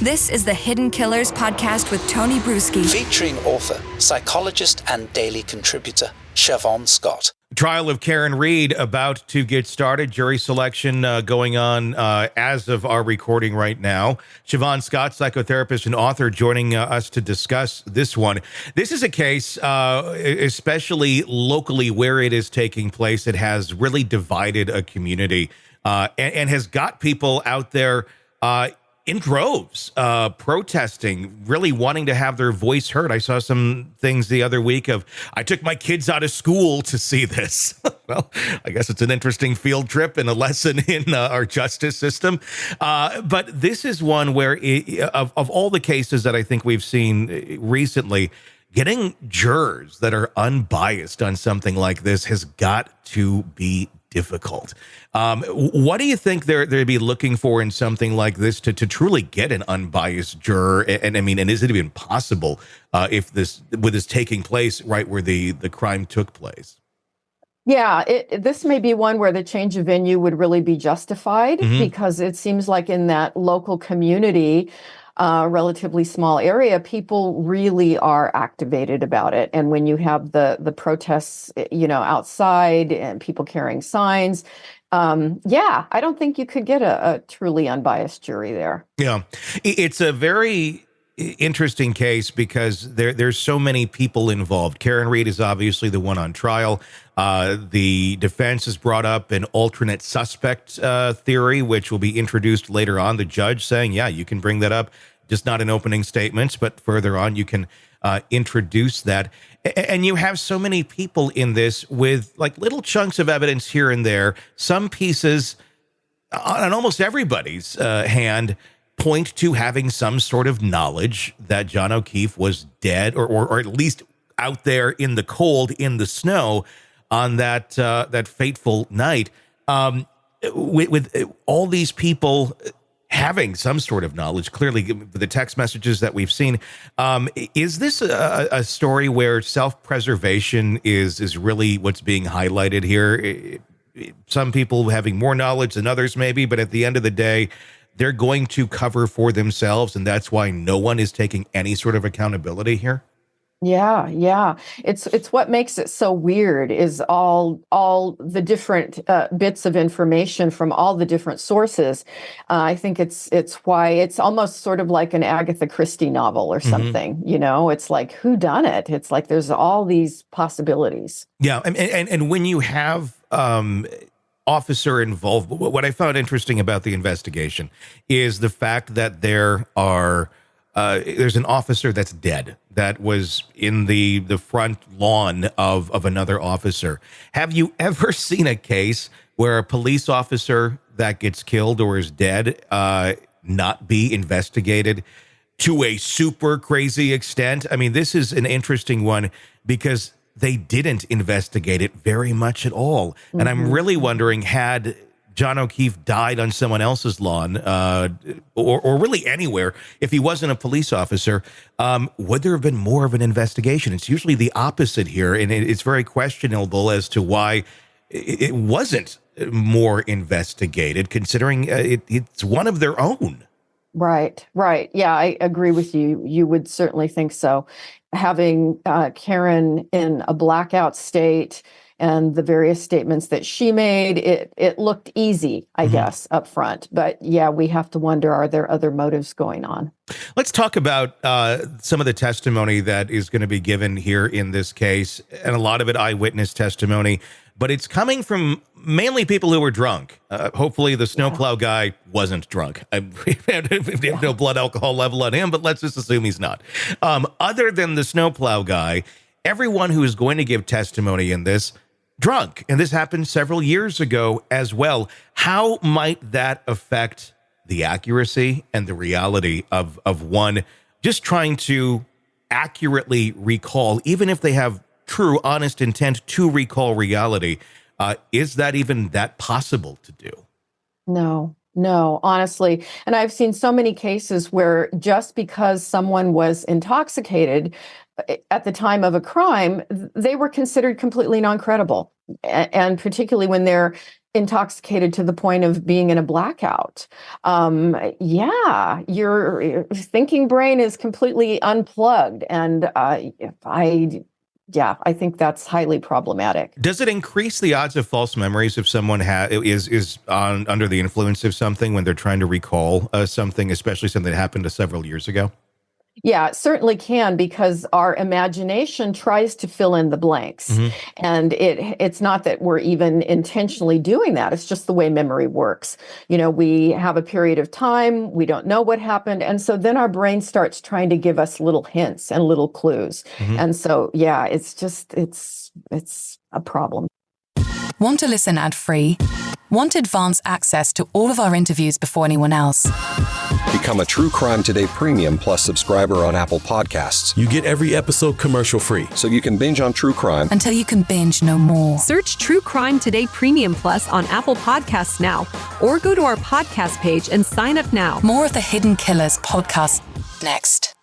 This is the Hidden Killers podcast with Tony Brueski. Featuring author, psychologist, and daily contributor, Shavaun Scott. Trial of Karen Reed about to get started. Jury selection going on as of our recording right now. Shavaun Scott, psychotherapist and author, joining us to discuss this one. This is a case, especially locally where it is taking place, it has really divided a community and has got people out there in droves, protesting, really wanting to have their voice heard. I saw some things the other week of, I took my kids out of school to see this. Well, I guess it's an interesting field trip and a lesson in our justice system. But this is one where, of all the cases that I think we've seen recently, getting jurors that are unbiased on something like this has got to be difficult. What do you think they'd be looking for in something like this to truly get an unbiased juror? And I mean, and is it even possible if this taking place right where the crime took place? Yeah, this may be one where the change of venue would really be justified because it seems like in that local community, relatively small area, people really are activated about it. And when you have the protests, outside and people carrying signs, I don't think you could get a truly unbiased jury there. Yeah, it's a very interesting case because there's so many people involved. Karen Reed is obviously the one on trial. The defense has brought up an alternate suspect theory, which will be introduced later on. The judge saying, yeah, you can bring that up, just not in opening statements, but further on you can introduce that. And you have so many people in this with like little chunks of evidence here and there. Some pieces on almost everybody's hand point to having some sort of knowledge that John O'Keefe was dead or at least out there in the cold, in the snow on that fateful night. With all these people having some sort of knowledge, clearly the text messages that we've seen, is this a story where self-preservation is really what's being highlighted here? Some people having more knowledge than others maybe, but at the end of the day, they're going to cover for themselves, and that's why no one is taking any sort of accountability here? Yeah. It's what makes it so weird is all the different bits of information from all the different sources. I think it's why it's almost sort of like an Agatha Christie novel or something. It's like who done it? It's like there's all these possibilities. Yeah, and when you have officer involved, what I found interesting about the investigation is the fact that there's an officer that's dead that was in the front lawn of another officer. Have you ever seen a case where a police officer that gets killed or is dead not be investigated to a super crazy extent? I mean, this is an interesting one because they didn't investigate it very much at all. And I'm really wondering, had John O'Keefe died on someone else's lawn, or really anywhere, if he wasn't a police officer, would there have been more of an investigation? It's usually the opposite here, and it's very questionable as to why it wasn't more investigated, considering it's one of their own. Right. Yeah, I agree with you. You would certainly think so. Having Karen in a blackout state and the various statements that she made, it looked easy, I guess, up front. But yeah, we have to wonder, are there other motives going on? Let's talk about some of the testimony that is going to be given here in this case, and a lot of it eyewitness testimony, but it's coming from mainly people who were drunk. Hopefully the snowplow guy wasn't drunk. We have no blood alcohol level on him, but let's just assume he's not. Other than the snowplow guy, everyone who is going to give testimony in this, drunk. And this happened several years ago as well. How might that affect the accuracy and the reality of one just trying to accurately recall, even if they have true, honest intent to recall reality? Is that even that possible to do? No, honestly. And I've seen so many cases where just because someone was intoxicated at the time of a crime, they were considered completely non-credible. And particularly when they're intoxicated to the point of being in a blackout. Your thinking brain is completely unplugged. And I think that's highly problematic. Does it increase the odds of false memories if someone is under the influence of something when they're trying to recall something, especially something that happened several years ago? Yeah, it certainly can, because our imagination tries to fill in the blanks. And it's not that we're even intentionally doing that. It's just the way memory works. We have a period of time, we don't know what happened. And so then our brain starts trying to give us little hints and little clues. And so, it's a problem. Want to listen ad-free? Want advanced access to all of our interviews before anyone else? Become a True Crime Today Premium Plus subscriber on Apple Podcasts. You get every episode commercial-free, so you can binge on true crime until you can binge no more. Search True Crime Today Premium Plus on Apple Podcasts now, or go to our podcast page and sign up now. More of the Hidden Killers podcast next.